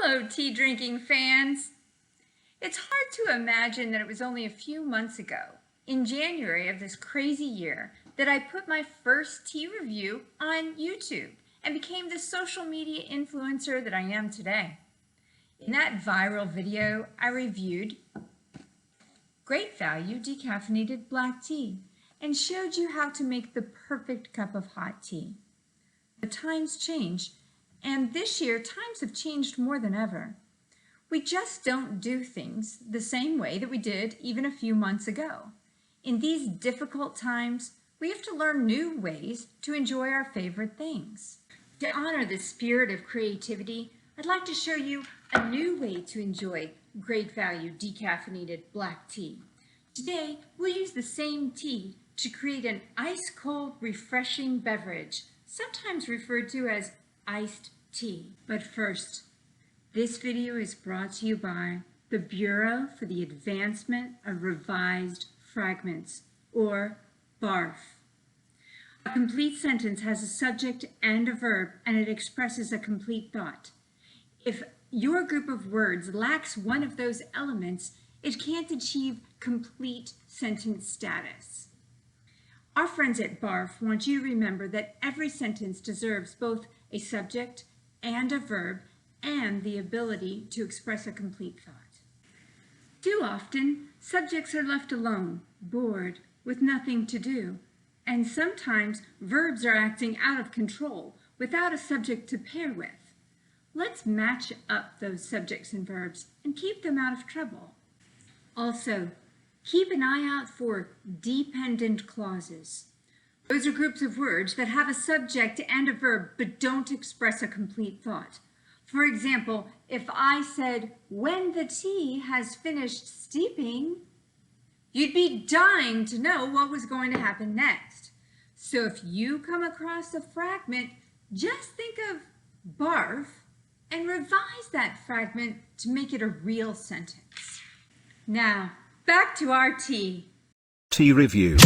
Hello, tea drinking fans. It's hard to imagine that it was only a few months ago, in January of this crazy year, that I put my first tea review on YouTube and became the social media influencer that I am today. In that viral video, I reviewed great value decaffeinated black tea and showed you how to make the perfect cup of hot tea. The times change, and this year times have changed more than ever. We just don't do things the same way that we did even a few months ago. In these difficult times, we have to learn new ways to enjoy our favorite things. To honor the spirit of creativity, I'd like to show you a new way to enjoy great value decaffeinated black tea. Today, we'll use the same tea to create an ice-cold, refreshing beverage, sometimes referred to as iced tea. But first, this video is brought to you by the Bureau for the Advancement of Revised Fragments, or BARF. A complete sentence has a subject and a verb, and it expresses a complete thought. If your group of words lacks one of those elements, it can't achieve complete sentence status. Our friends at BARF want you to remember that every sentence deserves both a subject and a verb and the ability to express a complete thought. Too often, subjects are left alone, bored, with nothing to do, and sometimes verbs are acting out of control without a subject to pair with. Let's match up those subjects and verbs and keep them out of trouble. Also, keep an eye out for dependent clauses. Those are groups of words that have a subject and a verb but don't express a complete thought. For example, if I said, "When the tea has finished steeping," you'd be dying to know what was going to happen next. So if you come across a fragment, just think of BARF and revise that fragment to make it a real sentence. Now, back to our tea. Tea review.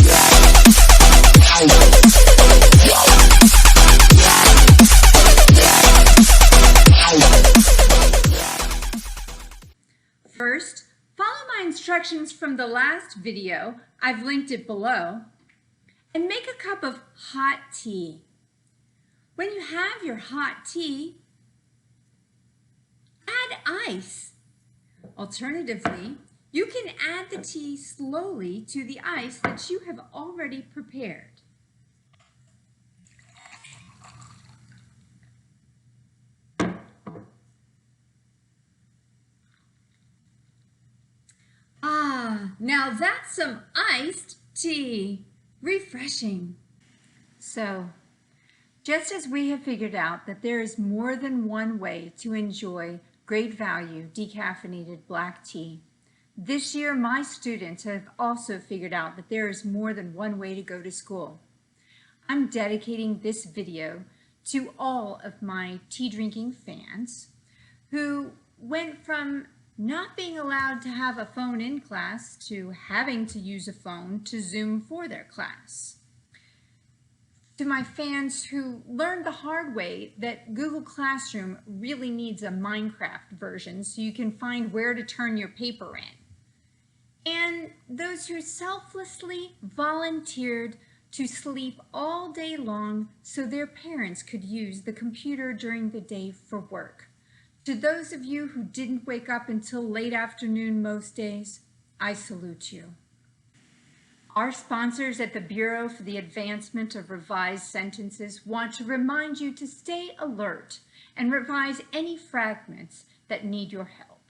First, follow my instructions from the last video, I've linked it below, and make a cup of hot tea. When you have your hot tea, add ice. Alternatively, you can add the tea slowly to the ice that you have already prepared. Now that's some iced tea. Refreshing. So, just as we have figured out that there is more than one way to enjoy great value decaffeinated black tea, this year my students have also figured out that there is more than one way to go to school. I'm dedicating this video to all of my tea drinking fans who went from not being allowed to have a phone in class to having to use a phone to Zoom for their class. To my fans who learned the hard way that Google Classroom really needs a Minecraft version so you can find where to turn your paper in. And those who selflessly volunteered to sleep all day long so their parents could use the computer during the day for work. To those of you who didn't wake up until late afternoon most days, I salute you. Our sponsors at the Bureau for the Advancement of Revised Sentences want to remind you to stay alert and revise any fragments that need your help.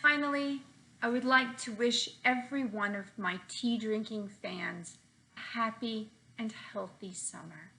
Finally, I would like to wish every one of my tea drinking fans a happy and healthy summer.